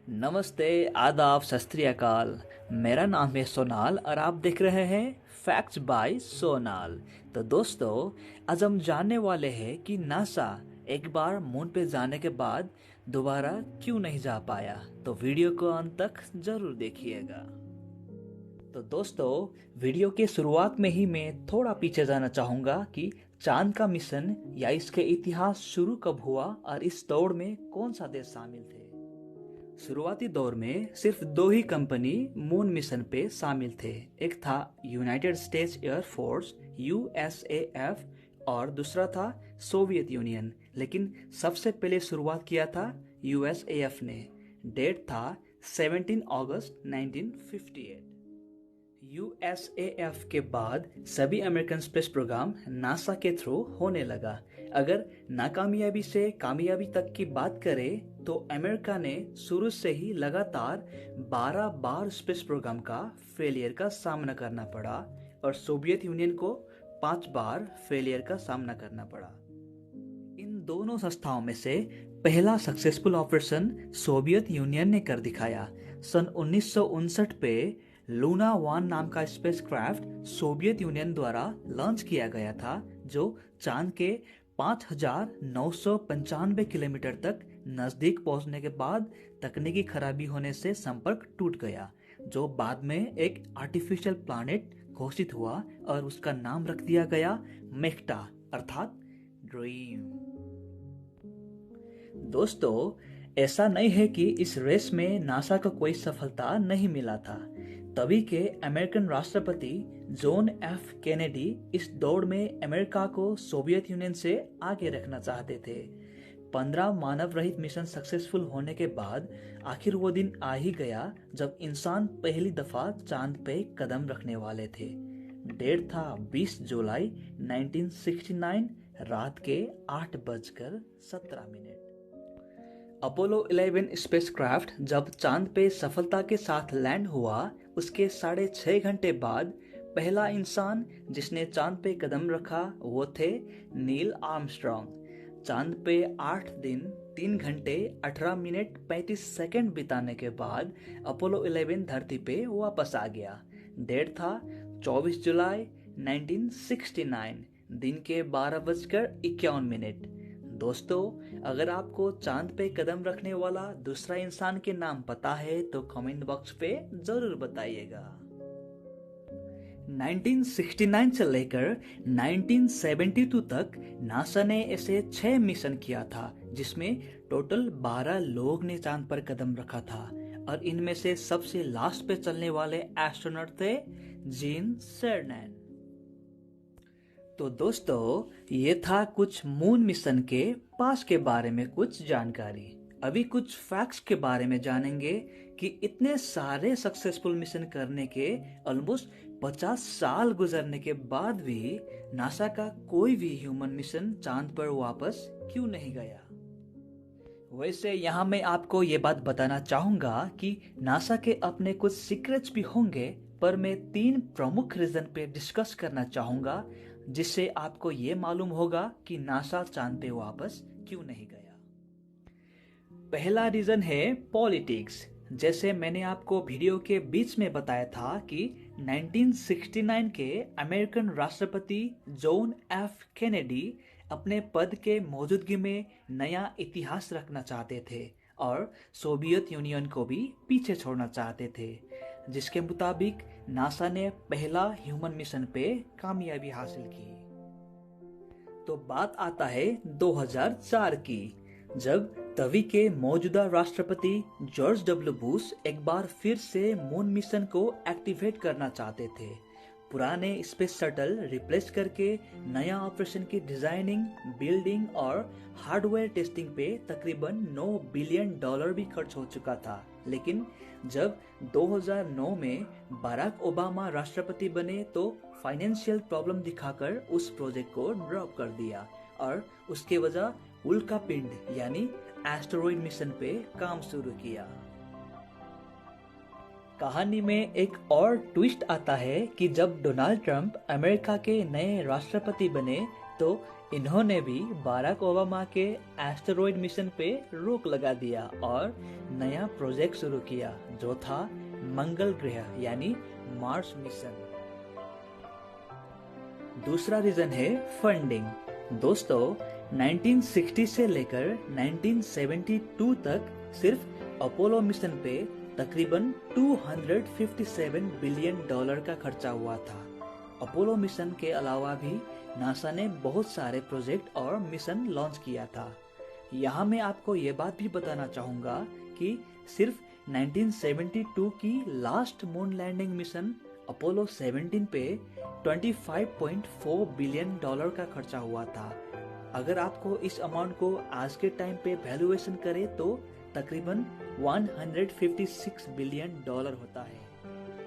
नमस्ते, आदाब, सत श्री अकाल। मेरा नाम है सोनाल और आप देख रहे हैं फैक्ट्स बाय सोनाल। तो दोस्तों, आज हम जानने वाले हैं कि नासा एक बार मून पे जाने के बाद दोबारा क्यों नहीं जा पाया। तो वीडियो को अंत तक जरूर देखिएगा। तो दोस्तों, वीडियो के शुरुआत में ही मैं थोड़ा पीछे जाना चाहूँगा कि चांद का मिशन या इसके इतिहास शुरू कब हुआ और इस दौड़ में कौन सा देश शामिल थे। शुरुआती दौर में सिर्फ दो ही कंपनी मून मिशन पे शामिल थे। एक था यूनाइटेड स्टेट्स एयर फोर्स यूएसएएफ और दूसरा था सोवियत यूनियन। लेकिन सबसे पहले शुरुआत किया था यूएसएएफ ने। डेट था 17 अगस्त 1958। यूएसएएफ के बाद सभी अमेरिकन स्पेस प्रोग्राम नासा के थ्रू होने लगा। अगर नाकामयाबी से कामयाबी तक की बात करें तो अमेरिका ने शुरू से ही लगातार 12 बार स्पेस प्रोग्राम का फेलियर का सामना करना पड़ा और सोवियत यूनियन को 5 बार फेलियर का सामना करना पड़ा। इन दोनों संस्थाओं में से पहला सक्सेसफुल ऑपरेशन सोवियत यूनियन ने कर दिखाया। सन 1959 पे लूना 1 नाम का स्पेसक्राफ्ट सोवियत यूनियन द्वारा लॉन्च किया गया था, जो चांद के 5,995 किलोमीटर तक नजदीक पहुंचने के बाद तकनीकी खराबी होने से संपर्क टूट गया, जो बाद में एक आर्टिफिशियल प्लैनेट घोषित हुआ और उसका नाम रख दिया गया मेक्टा अर्थात ड्रीम। दोस्तों, ऐसा नहीं है कि इस रेस में नासा को कोई सफलता नहीं मिला था। तभी के अमेरिकन राष्ट्रपति जॉन एफ कैनेडी इस दौड़ में अमेरिका को सोवियत यूनियन से आगे रखना चाहते थे। 15 मानव रहित मिशन सक्सेसफुल होने के बाद आखिर वो दिन आ ही गया जब इंसान पहली दफा चांद पे कदम रखने वाले थे। डेट था 20 जुलाई 1969 रात के 8:17। अपोलो 11 स्पेसक्राफ्ट जब चांद पे सफलता के साथ लैंड हुआ, उसके 6.5 घंटे बाद पहला इंसान जिसने चांद पे कदम रखा वो थे नील आर्मस्ट्रॉन्ग। चांद पे 8 दिन 3 घंटे 18 मिनट 35 सेकंड बिताने के बाद अपोलो 11 धरती पे वापस आ गया। डेट था 24 जुलाई 1969 दिन के 12:51। दोस्तों, अगर आपको चांद पे कदम रखने वाला दूसरा इंसान के नाम पता है तो कमेंट बॉक्स पे जरूर बताइएगा। 1969 से लेकर 1972 तक नासा ने ऐसे 6 मिशन किया था, जिसमें टोटल 12 लोग ने चांद पर कदम रखा था और इनमें से सबसे लास्ट पे चलने वाले एस्ट्रोनॉट थे जीन सर्नैन। तो दोस्तों, ये था कुछ मून मिशन के पास के बारे में कुछ जानकारी। अभी कुछ फैक्ट्स के बारे में जानेंगे कि इतने सारे सक्सेसफुल मिशन करने के ऑलमोस्ट 50 साल गुजरने के बाद भी नासा का कोई भी ह्यूमन मिशन चांद पर वापस क्यों नहीं गया। वैसे यहाँ मैं आपको ये बात बताना चाहूंगा कि नासा के अपने कुछ सीक्रेट्स भी होंगे, पर मैं 3 प्रमुख रीजन पे डिस्कस करना चाहूंगा, जिससे आपको ये मालूम होगा कि नासा चांद पे वापस क्यों नहीं गया। पहला रीजन है पॉलिटिक्स। जैसे मैंने आपको वीडियो के बीच में बताया था कि 1969 के अमेरिकन राष्ट्रपति जॉन एफ कैनेडी अपने पद के मौजूदगी में नया इतिहास रखना चाहते थे और सोवियत यूनियन को भी पीछे छोड़ना चाहते थे, जिसके मुताबिक नासा ने पहला ह्यूमन मिशन पे कामयाबी हासिल की। तो बात आता है 2004 की, जब तभी के मौजूदा राष्ट्रपति जॉर्ज डब्ल्यू बुश एक बार फिर से मून मिशन को एक्टिवेट करना चाहते थे। पुराने स्पेस शटल रिप्लेस करके नया ऑपरेशन की डिजाइनिंग, बिल्डिंग और हार्डवेयर टेस्टिंग पे तकरीबन $9 बिलियन भी खर्च हो चुका था। लेकिन जब 2009 में बराक ओबामा राष्ट्रपति बने तो फाइनेंशियल प्रॉब्लम दिखाकर उस प्रोजेक्ट को ड्रॉप कर दिया और उसके वजह उल्का पिंड यानी एस्टेरॉइड मिशन पे काम शुरू किया। कहानी में एक और ट्विस्ट आता है कि जब डोनाल्ड ट्रंप अमेरिका के नए राष्ट्रपति बने तो इन्होंने भी बाराक ओबामा के एस्टेरॉयड मिशन पे रोक लगा दिया और नया प्रोजेक्ट शुरू किया जो था मंगल ग्रह यानी मार्स मिशन। दूसरा रीजन है फंडिंग। दोस्तों 1960 से लेकर 1972 तक सिर्फ अपोलो मिशन पे तकरीबन 257 बिलियन डॉलर का खर्चा हुआ था। अपोलो मिशन के अलावा भी नासा ने बहुत सारे प्रोजेक्ट और मिशन लॉन्च किया था। यहाँ मैं आपको ये बात भी बताना चाहूँगा कि सिर्फ 1972 की last moon landing mission Apollo 17 पे 25.4 बिलियन डॉलर का खर्चा हुआ था। अगर आपको इस अमाउंट को आज के टाइम पे वैल्यूएशन करे तो तकरीबन 156 बिलियन डॉलर होता है।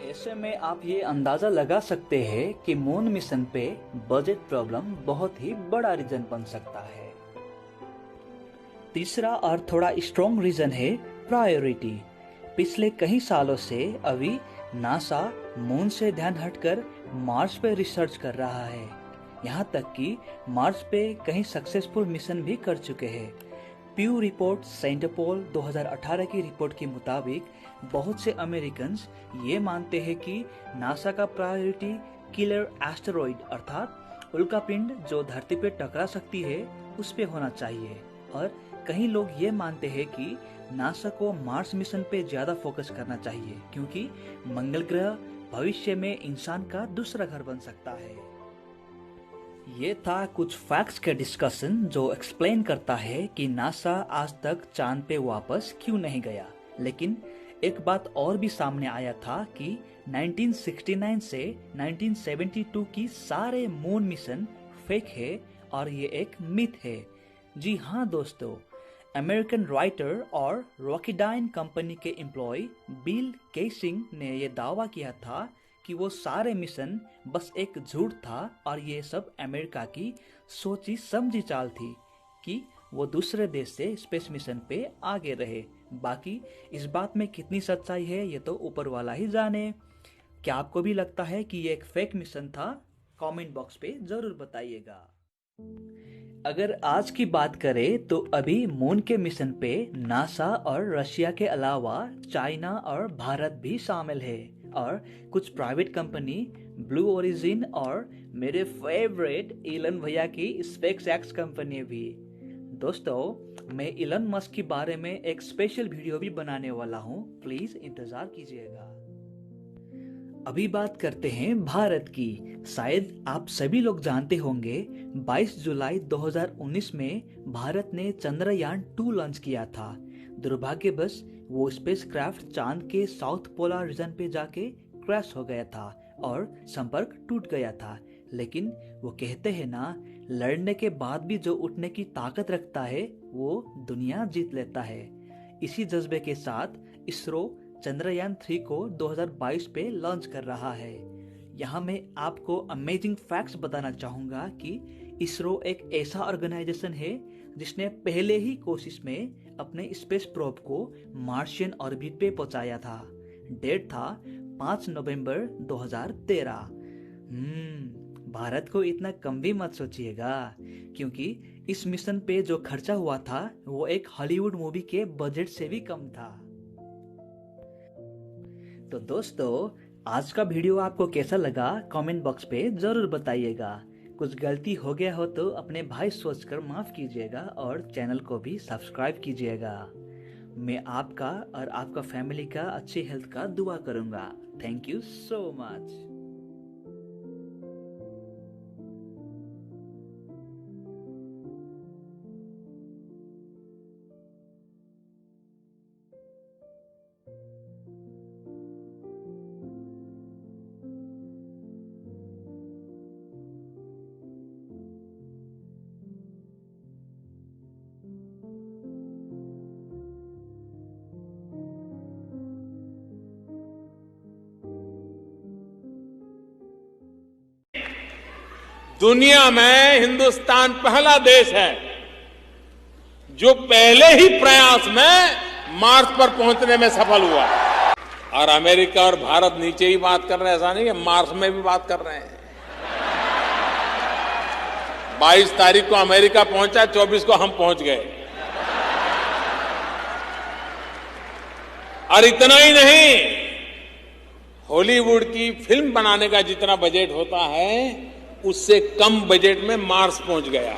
ऐसे में आप ये अंदाजा लगा सकते हैं कि मून मिशन पे बजट प्रॉब्लम बहुत ही बड़ा रीजन बन सकता है। तीसरा और थोड़ा स्ट्रॉन्ग रीजन है प्रायोरिटी। पिछले कई सालों से अभी नासा मून से ध्यान हटकर मार्स पे रिसर्च कर रहा है। यहाँ तक कि मार्स पे कई सक्सेसफुल मिशन भी कर चुके हैं। प्यू रिपोर्ट सेंटपोल 2018 की रिपोर्ट के मुताबिक बहुत से अमेरिकन ये मानते हैं कि नासा का प्रायोरिटी किलर एस्टेरॉयड अर्थात उल्कापिंड जो धरती पे टकरा सकती है उस पे होना चाहिए, और कई लोग ये मानते हैं कि नासा को मार्स मिशन पे ज्यादा फोकस करना चाहिए क्योंकि मंगल ग्रह भविष्य में इंसान का दूसरा घर बन सकता है। ये था कुछ फैक्ट्स के डिस्कशन जो एक्सप्लेन करता है कि नासा आज तक चांद पे वापस क्यों नहीं गया। लेकिन एक बात और भी सामने आया था कि 1969 से 1972 की सारे मून मिशन फेक है और ये एक मिथ है। जी हाँ दोस्तों, अमेरिकन राइटर और रॉकीडाइन कंपनी के एम्प्लॉय बिल केसिंग ने यह दावा किया था कि वो सारे मिशन बस एक झूठ था और ये सब अमेरिका की सोची समझी चाल थी कि वो दूसरे देश से स्पेस मिशन पे आगे रहे। बाकी इस बात में कितनी सच्चाई है ये तो ऊपर वाला ही जाने। क्या आपको भी लगता है कि ये एक फेक मिशन था? कमेंट बॉक्स पे जरूर बताइएगा। अगर आज की बात करें तो अभी मून के मिशन पे नासा और रशिया के अलावा चाइना और भारत भी शामिल है, और कुछ प्राइवेट कंपनी ब्लू ओरिजिन और मेरे फेवरेट इलन भैया की स्पेसएक्स कंपनी भी। दोस्तों मैं इलन मस्क के बारे में एक स्पेशल वीडियो भी बनाने वाला हूँ, प्लीज इंतजार कीजिएगा। अभी बात करते हैं भारत की। शायद आप सभी लोग जानते होंगे 22 जुलाई 2019 में भारत ने चंद्रयान 2 लॉन्च किया था। दुर्भाग्यवश वो स्पेसक्राफ्ट चांद के साउथ पोलर रीजन पे जाके क्रैश हो गया था और संपर्क टूट गया था। लेकिन वो कहते हैं ना, लड़ने के बाद भी जो उठने की ताकत रखता है वो दुनिया जीत लेता है। इसी जज्बे के साथ इसरो चंद्रयान 3 को 2022 पे लॉन्च कर रहा है। यहाँ मैं आपको अमेजिंग फैक्ट्स बताना चाहूँगा कि इसरो एक ऐसा ऑर्गेनाइजेशन है जिसने पहले ही कोशिश में अपने स्पेस प्रोब को मार्शियन ऑर्बिट पे पहुंचाया था। डेट था 5 नवंबर 2013। भारत को इतना कम भी मत सोचिएगा, क्योंकि इस मिशन पे जो खर्चा हुआ था वो एक हॉलीवुड मूवी के बजट से भी कम था। तो दोस्तों आज का वीडियो आपको कैसा लगा कमेंट बॉक्स पे जरूर बताइएगा। कुछ गलती हो गया हो तो अपने भाई सोचकर माफ कीजिएगा और चैनल को भी सब्सक्राइब कीजिएगा। मैं आपका और आपका फैमिली का अच्छी हेल्थ का दुआ करूंगा। Thank you so much. दुनिया में हिंदुस्तान पहला देश है जो पहले ही प्रयास में मार्स पर पहुंचने में सफल हुआ। और अमेरिका और भारत नीचे ही बात कर रहे हैं, ऐसा नहीं है, मार्स में भी बात कर रहे हैं। 22 तारीख को अमेरिका पहुंचा, 24 को हम पहुंच गए। और इतना ही नहीं, हॉलीवुड की फिल्म बनाने का जितना बजट होता है उससे कम बजट में मार्स पहुंच गया।